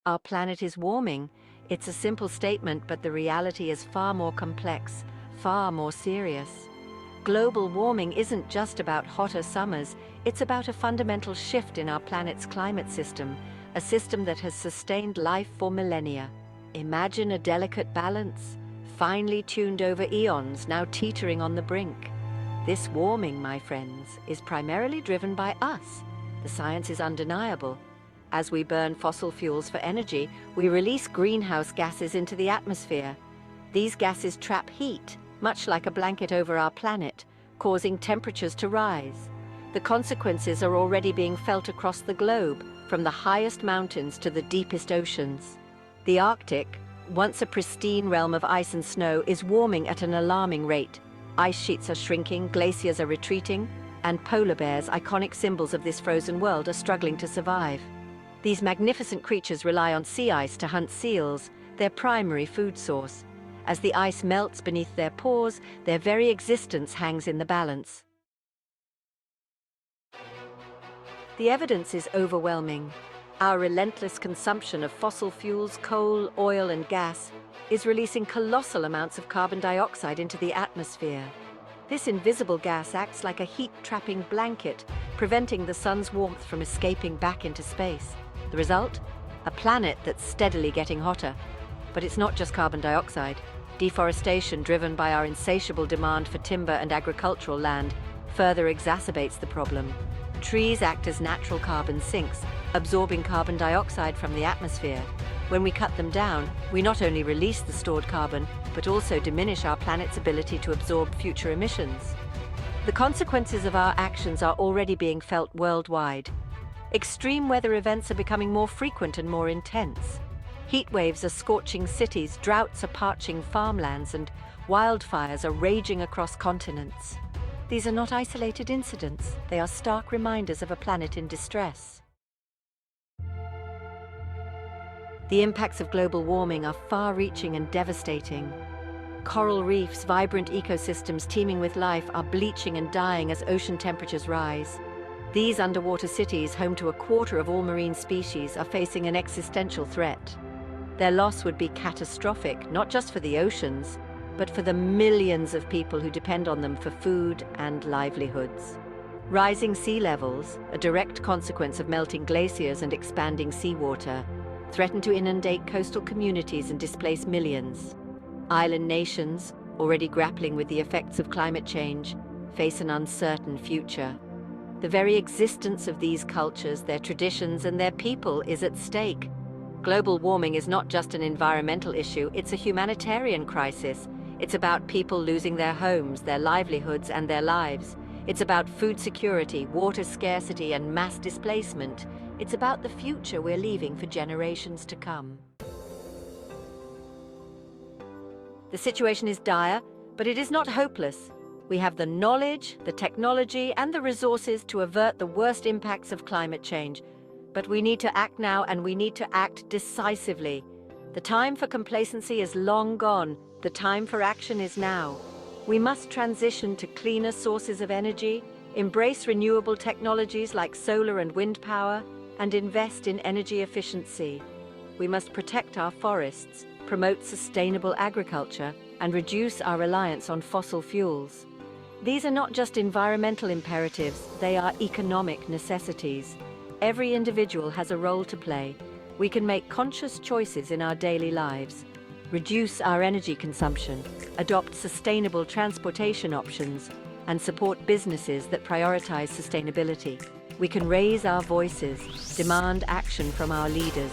Our planet is warming. It's a simple statement, but the reality is far more complex, far more serious. Global warming isn't just about hotter summers, it's about a fundamental shift in our planet's climate system, a system that has sustained life for millennia. Imagine a delicate balance, finely tuned over eons, now teetering on the brink. This warming, my friends, is primarily driven by us. The science is undeniable. As we burn fossil fuels for energy, we release greenhouse gases into the atmosphere. These gases trap heat, much like a blanket over our planet, causing temperatures to rise. The consequences are already being felt across the globe, from the highest mountains to the deepest oceans. The Arctic, once a pristine realm of ice and snow, is warming at an alarming rate. Ice sheets are shrinking, glaciers are retreating, and polar bears, iconic symbols of this frozen world, are struggling to survive. These magnificent creatures rely on sea ice to hunt seals, their primary food source. As the ice melts beneath their paws, their very existence hangs in the balance. The evidence is overwhelming. Our relentless consumption of fossil fuels, coal, oil, and gas is releasing colossal amounts of carbon dioxide into the atmosphere. This invisible gas acts like a heat-trapping blanket, preventing the sun's warmth from escaping back into space. The result? A planet that's steadily getting hotter. But it's not just carbon dioxide. Deforestation, driven by our insatiable demand for timber and agricultural land, further exacerbates the problem. Trees act as natural carbon sinks, absorbing carbon dioxide from the atmosphere. When we cut them down, we not only release the stored carbon, but also diminish our planet's ability to absorb future emissions. The consequences of our actions are already being felt worldwide. Extreme weather events are becoming more frequent and more intense. Heat waves are scorching cities, droughts are parching farmlands, and wildfires are raging across continents. These are not isolated incidents. They are stark reminders of a planet in distress. The impacts of global warming are far-reaching and devastating. Coral reefs, vibrant ecosystems teeming with life, are bleaching and dying as ocean temperatures rise. These underwater cities, home to a quarter of all marine species, are facing an existential threat. Their loss would be catastrophic, not just for the oceans, but for the millions of people who depend on them for food and livelihoods. Rising sea levels, a direct consequence of melting glaciers and expanding seawater, threaten to inundate coastal communities and displace millions. Island nations, already grappling with the effects of climate change, face an uncertain future. The very existence of these cultures, their traditions, and their people is at stake. Global warming is not just an environmental issue, it's a humanitarian crisis. It's about people losing their homes, their livelihoods, and their lives. It's about food security, water scarcity, and mass displacement. It's about the future we're leaving for generations to come. The situation is dire, but it is not hopeless. We have the knowledge, the technology, and the resources to avert the worst impacts of climate change. But we need to act now, and we need to act decisively. The time for complacency is long gone. The time for action is now. We must transition to cleaner sources of energy, embrace renewable technologies like solar and wind power, and invest in energy efficiency. We must protect our forests, promote sustainable agriculture, and reduce our reliance on fossil fuels. These are not just environmental imperatives, they are economic necessities. Every individual has a role to play. We can make conscious choices in our daily lives, reduce our energy consumption, adopt sustainable transportation options, and support businesses that prioritize sustainability. We can raise our voices, demand action from our leaders,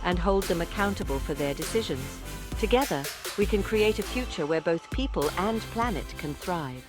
and hold them accountable for their decisions. Together, we can create a future where both people and planet can thrive.